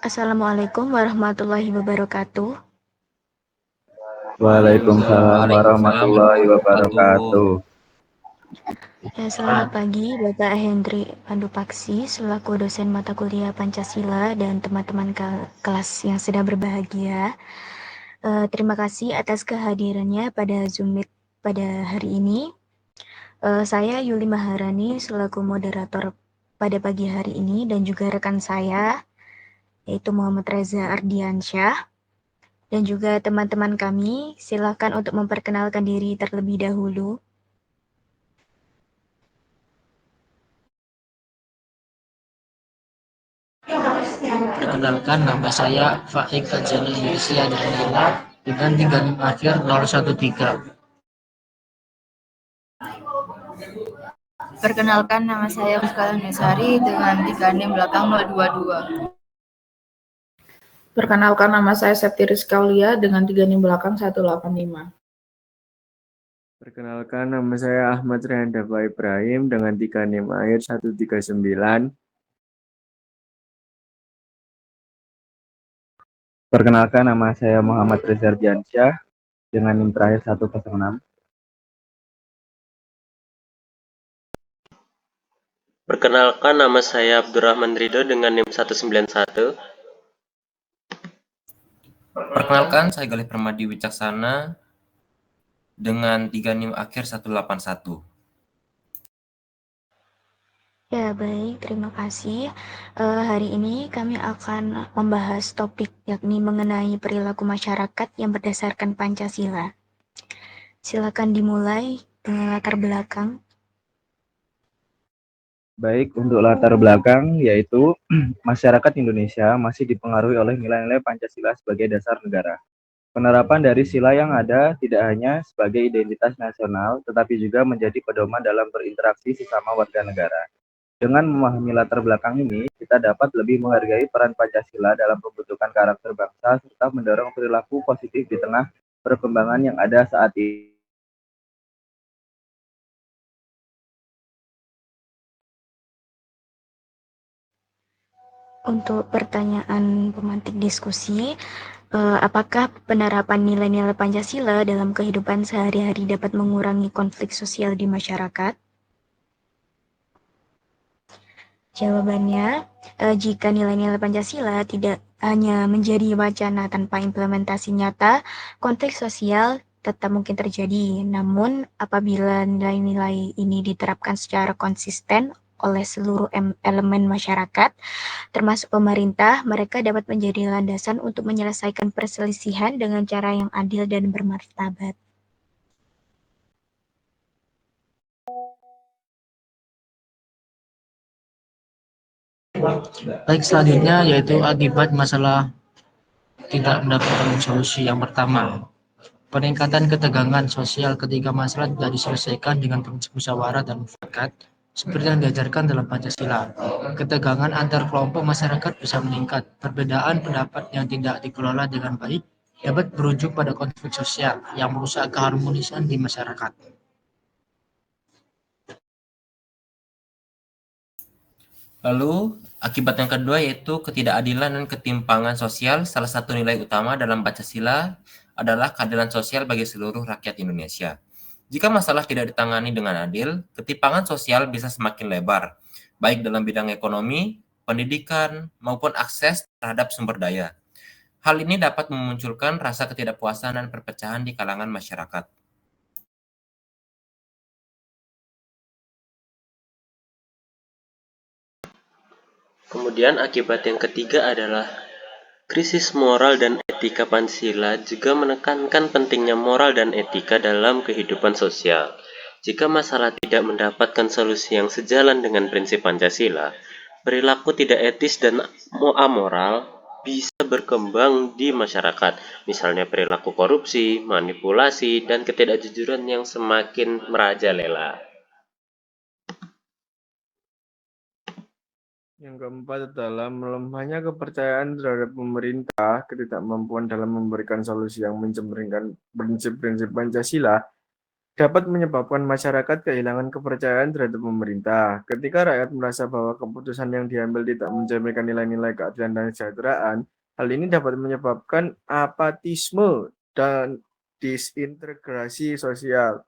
Assalamualaikum warahmatullahi wabarakatuh. Waalaikumsalam Waalaikumsalam warahmatullahi warahmatullahi wabarakatuh. wabarakatuh. Ya, selamat pagi Bapak Hendri Pandupaksi selaku dosen mata kuliah Pancasila dan teman-teman kelas yang sedang berbahagia. Terima kasih atas kehadirannya pada Zoom Meet pada hari ini. Saya Yuli Maharani selaku moderator pada pagi hari ini dan juga rekan saya yaitu Muhammad Reza Ardiansyah. Dan juga teman-teman kami, silakan untuk memperkenalkan diri terlebih dahulu. Perkenalkan, nama saya Faik Fadzana Yusya Danila dengan tingkat akhir 013. Perkenalkan, nama saya Muskala Nesari dengan tiga NIM belakang 022. Perkenalkan, nama saya Septi Rizka Aulia dengan 3 NIM belakang 185. Perkenalkan, nama saya Ahmad Rehan Dava Ibrahim dengan 3 NIM akhir 139. Perkenalkan, nama saya Muhammad Reza Ardiansyah dengan NIM terakhir 106. Perkenalkan, nama saya Abdurrahman Ridho dengan NIM 191. Perkenalkan, saya Galih Permadi Wicaksana dengan 3 NIM akhir 181. Ya, baik. Terima kasih. Hari ini kami akan membahas topik yakni mengenai perilaku masyarakat yang berdasarkan Pancasila. Silakan dimulai dengan latar belakang. Baik, untuk latar belakang yaitu masyarakat Indonesia masih dipengaruhi oleh nilai-nilai Pancasila sebagai dasar negara. Penerapan dari sila yang ada tidak hanya sebagai identitas nasional, tetapi juga menjadi pedoman dalam berinteraksi sesama warga negara. Dengan memahami latar belakang ini, kita dapat lebih menghargai peran Pancasila dalam pembentukan karakter bangsa serta mendorong perilaku positif di tengah perkembangan yang ada saat ini. Untuk pertanyaan pemantik diskusi, apakah penerapan nilai-nilai Pancasila dalam kehidupan sehari-hari dapat mengurangi konflik sosial di masyarakat? Jawabannya, jika nilai-nilai Pancasila tidak hanya menjadi wacana tanpa implementasi nyata, konflik sosial tetap mungkin terjadi. Namun, apabila nilai-nilai ini diterapkan secara konsisten oleh seluruh elemen masyarakat, termasuk pemerintah, mereka dapat menjadi landasan untuk menyelesaikan perselisihan dengan cara yang adil dan bermartabat. Baik, selanjutnya yaitu akibat masalah tidak mendapatkan solusi. Yang pertama, peningkatan ketegangan sosial ketika masalah tidak diselesaikan dengan prinsip musyawarah dan mufakat seperti yang diajarkan dalam Pancasila. Ketegangan antar kelompok masyarakat bisa meningkat. Perbedaan pendapat yang tidak dikelola dengan baik dapat berujung pada konflik sosial yang merusak keharmonisan di masyarakat. Lalu, akibat yang kedua yaitu ketidakadilan dan ketimpangan sosial. Salah satu nilai utama dalam Pancasila adalah keadilan sosial bagi seluruh rakyat Indonesia. Jika masalah tidak ditangani dengan adil, ketimpangan sosial bisa semakin lebar, baik dalam bidang ekonomi, pendidikan, maupun akses terhadap sumber daya. Hal ini dapat memunculkan rasa ketidakpuasan dan perpecahan di kalangan masyarakat. Kemudian akibat yang ketiga adalah krisis moral dan etika. Pancasila juga menekankan pentingnya moral dan etika dalam kehidupan sosial. Jika masalah tidak mendapatkan solusi yang sejalan dengan prinsip Pancasila, perilaku tidak etis dan amoral bisa berkembang di masyarakat, misalnya perilaku korupsi, manipulasi, dan ketidakjujuran yang semakin merajalela. Yang keempat adalah melemahnya kepercayaan terhadap pemerintah, ketidakmampuan dalam memberikan solusi yang mencerminkan prinsip-prinsip Pancasila, dapat menyebabkan masyarakat kehilangan kepercayaan terhadap pemerintah. Ketika rakyat merasa bahwa keputusan yang diambil tidak mencerminkan nilai-nilai keadilan dan kesejahteraan, hal ini dapat menyebabkan apatisme dan disintegrasi sosial.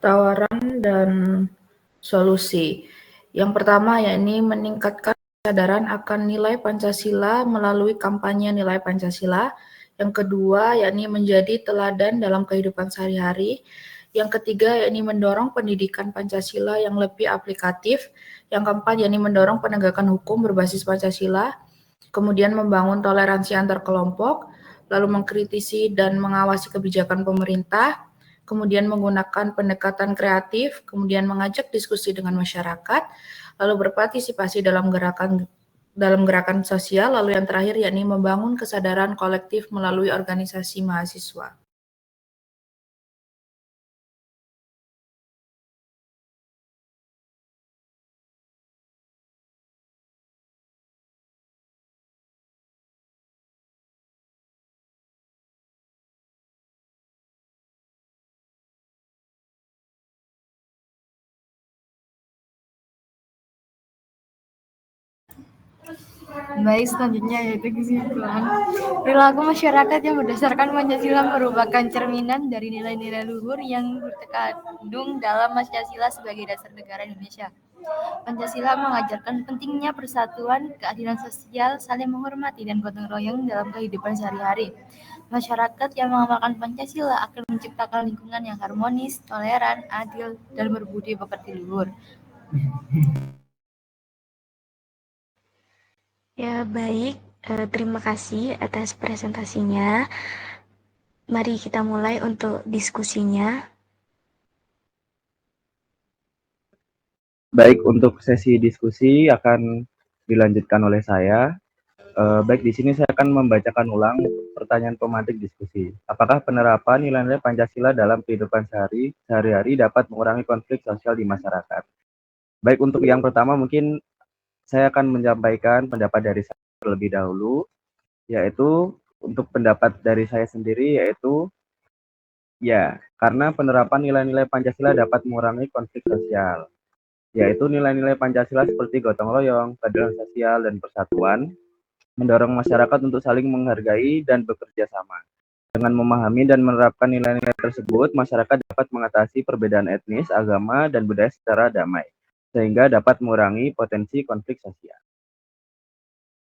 Tawaran dan solusi. Yang pertama yakni meningkatkan kesadaran akan nilai Pancasila melalui kampanye nilai Pancasila. Yang kedua yakni menjadi teladan dalam kehidupan sehari-hari. Yang ketiga yakni mendorong pendidikan Pancasila yang lebih aplikatif. Yang keempat yakni mendorong penegakan hukum berbasis Pancasila. Kemudian membangun toleransi antar kelompok, lalu mengkritisi dan mengawasi kebijakan pemerintah, kemudian menggunakan pendekatan kreatif, kemudian mengajak diskusi dengan masyarakat, lalu berpartisipasi dalam gerakan sosial, lalu yang terakhir yakni membangun kesadaran kolektif melalui organisasi mahasiswa. Baik, selanjutnya yaitu kesimpulan. Perilaku masyarakat yang berdasarkan Pancasila merupakan cerminan dari nilai-nilai luhur yang terkandung dalam Pancasila sebagai dasar negara Indonesia. Pancasila mengajarkan pentingnya persatuan, keadilan sosial, saling menghormati, dan gotong royong dalam kehidupan sehari-hari. Masyarakat yang mengamalkan Pancasila akan menciptakan lingkungan yang harmonis, toleran, adil, dan berbudi pekerti luhur. Ya, baik. Terima kasih atas presentasinya. Mari kita mulai untuk diskusinya. Baik, untuk sesi diskusi akan dilanjutkan oleh saya. Baik, di sini saya akan membacakan ulang pertanyaan pemantik diskusi. Apakah penerapan nilai-nilai Pancasila dalam kehidupan sehari-hari dapat mengurangi konflik sosial di masyarakat? Baik, untuk yang pertama mungkin saya akan menyampaikan pendapat dari saya terlebih dahulu, yaitu untuk pendapat dari saya sendiri yaitu ya, karena penerapan nilai-nilai Pancasila dapat mengurangi konflik sosial, yaitu nilai-nilai Pancasila seperti gotong royong, keadilan sosial, dan persatuan, mendorong masyarakat untuk saling menghargai dan bekerja sama. Dengan memahami dan menerapkan nilai-nilai tersebut, masyarakat dapat mengatasi perbedaan etnis, agama, dan budaya secara damai, sehingga dapat mengurangi potensi konflik sosial.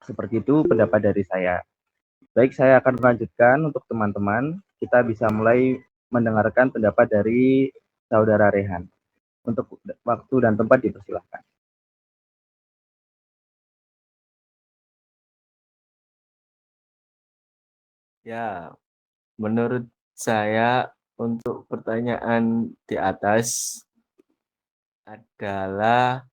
Seperti itu pendapat dari saya. Baik, saya akan melanjutkan untuk teman-teman. Kita bisa mulai mendengarkan pendapat dari Saudara Rehan. Untuk waktu dan tempat dipersilahkan. Ya, menurut saya untuk pertanyaan di atas adalah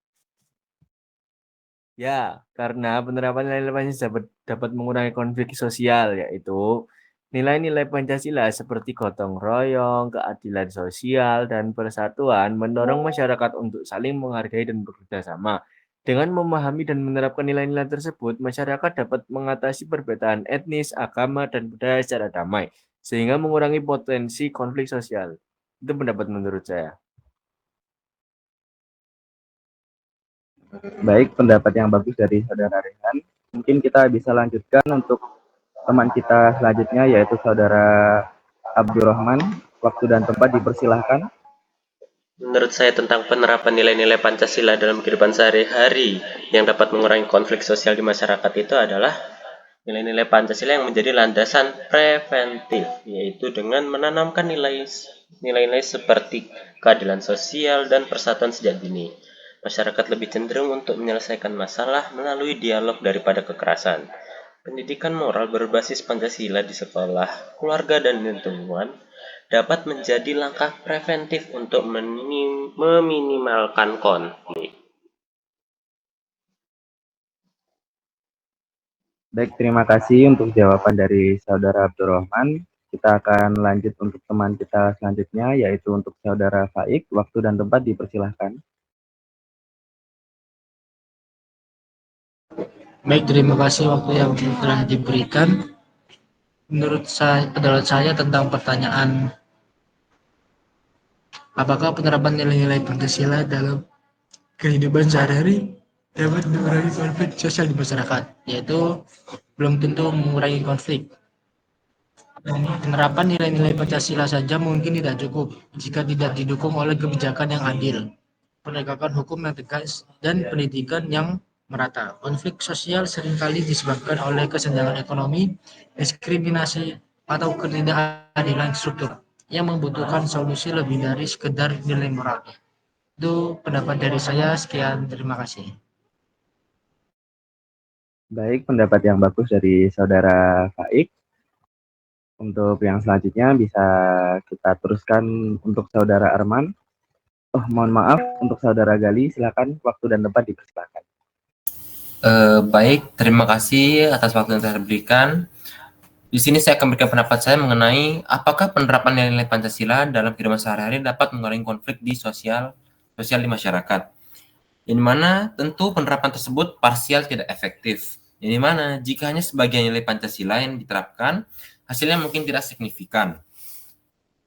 ya, karena penerapan nilai-nilai Pancasila dapat mengurangi konflik sosial, yaitu nilai-nilai Pancasila seperti gotong royong, keadilan sosial, dan persatuan mendorong masyarakat untuk saling menghargai dan bekerja sama. Dengan memahami dan menerapkan nilai-nilai tersebut, masyarakat dapat mengatasi perbedaan etnis, agama, dan budaya secara damai, sehingga mengurangi potensi konflik sosial. Itu pendapat menurut saya. Baik, pendapat yang bagus dari Saudara Rehan. Mungkin kita bisa lanjutkan untuk teman kita selanjutnya, yaitu Saudara Abdurrahman. Waktu dan tempat dipersilahkan. Menurut saya tentang penerapan nilai-nilai Pancasila dalam kehidupan sehari-hari yang dapat mengurangi konflik sosial di masyarakat itu adalah nilai-nilai Pancasila yang menjadi landasan preventif, yaitu dengan menanamkan nilai-nilai seperti keadilan sosial dan persatuan sejak dini. Masyarakat lebih cenderung untuk menyelesaikan masalah melalui dialog daripada kekerasan. Pendidikan moral berbasis Pancasila di sekolah, keluarga, dan lingkungan dapat menjadi langkah preventif untuk meminimalkan konflik. Baik, terima kasih untuk jawaban dari Saudara Abdurrahman. Kita akan lanjut untuk teman kita selanjutnya, yaitu untuk Saudara Faik. Waktu dan tempat dipersilahkan. Baik, terima kasih waktu yang telah diberikan. Menurut saya tentang pertanyaan apakah penerapan nilai-nilai Pancasila dalam kehidupan sehari-hari dapat mengurangi konflik sosial di masyarakat, yaitu belum tentu mengurangi konflik. Penerapan nilai-nilai Pancasila saja mungkin tidak cukup jika tidak didukung oleh kebijakan yang adil, penegakan hukum yang tegas, dan pendidikan yang merata. Konflik sosial seringkali disebabkan oleh kesenjangan ekonomi, diskriminasi, atau ketidakadilan struktur yang membutuhkan solusi lebih dari sekedar nilai moral. Itu pendapat dari saya. Sekian, terima kasih. Baik, pendapat yang bagus dari Saudara Faik. Untuk yang selanjutnya bisa kita teruskan untuk Saudara Arman. Oh, mohon maaf, untuk Saudara Gali, silakan waktu dan tempat dipersilakan. Baik, terima kasih atas waktu yang telah diberikan. Di sini saya akan berikan pendapat saya mengenai apakah penerapan nilai-nilai Pancasila dalam kehidupan sehari-hari dapat mengurangi konflik di sosial di masyarakat. Yang mana tentu penerapan tersebut parsial tidak efektif. Yang mana jika hanya sebagian nilai Pancasila yang diterapkan, hasilnya mungkin tidak signifikan.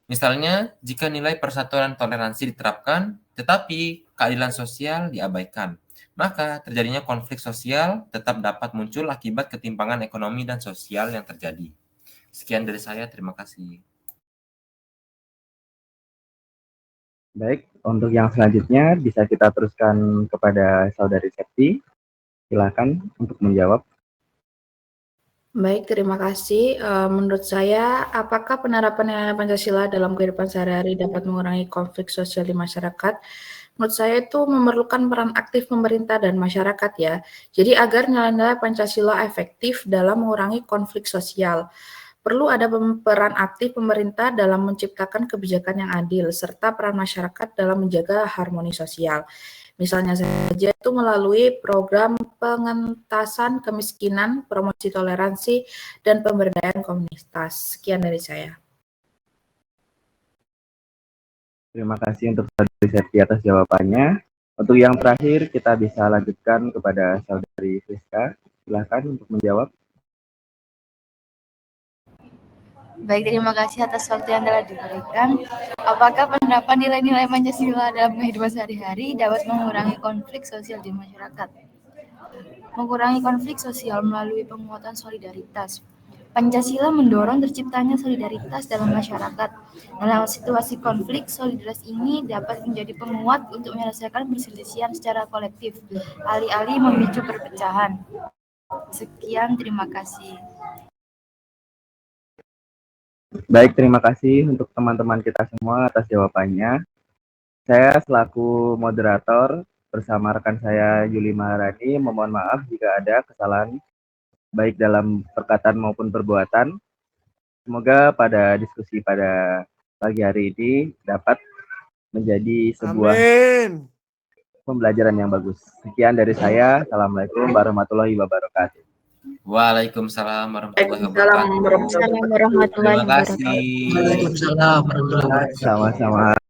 Misalnya, jika nilai persatuan dan toleransi diterapkan, tetapi keadilan sosial diabaikan, maka terjadinya konflik sosial tetap dapat muncul akibat ketimpangan ekonomi dan sosial yang terjadi. Sekian dari saya, terima kasih. Baik, untuk yang selanjutnya bisa kita teruskan kepada Saudari Septi. Silakan untuk menjawab. Baik, terima kasih. Menurut saya, apakah penerapan nilai Pancasila dalam kehidupan sehari-hari dapat mengurangi konflik sosial di masyarakat? Menurut saya itu memerlukan peran aktif pemerintah dan masyarakat ya. Jadi agar nilai-nilai Pancasila efektif dalam mengurangi konflik sosial, perlu ada peran aktif pemerintah dalam menciptakan kebijakan yang adil, serta peran masyarakat dalam menjaga harmoni sosial. Misalnya saja itu melalui program pengentasan kemiskinan, promosi toleransi, dan pemberdayaan komunitas. Sekian dari saya. Terima kasih untuk Saudari Septi atas jawabannya. Untuk yang terakhir, kita bisa lanjutkan kepada Saudari Friska. Silakan untuk menjawab. Baik, terima kasih atas waktu yang telah diberikan. Apakah penerapan nilai-nilai Pancasila dalam kehidupan sehari-hari dapat mengurangi konflik sosial di masyarakat? Mengurangi konflik sosial melalui penguatan solidaritas. Pancasila mendorong terciptanya solidaritas dalam masyarakat. Dalam situasi konflik, solidaritas ini dapat menjadi penguat untuk menyelesaikan perselisihan secara kolektif, alih-alih memicu perpecahan. Sekian, terima kasih. Baik, terima kasih untuk teman-teman kita semua atas jawabannya. Saya selaku moderator bersama rekan saya Yuli Maharani memohon maaf jika ada kesalahan baik dalam perkataan maupun perbuatan. Semoga pada diskusi pada pagi hari ini dapat menjadi sebuah pembelajaran yang bagus. Sekian dari saya. Assalamualaikum warahmatullahi wabarakatuh. Waalaikumsalam warahmatullahi wabarakatuh. Assalamualaikum warahmatullahi Terima wabarakatuh. kasih. Waalaikumsalam warahmatullahi wabarakatuh. Sama-sama.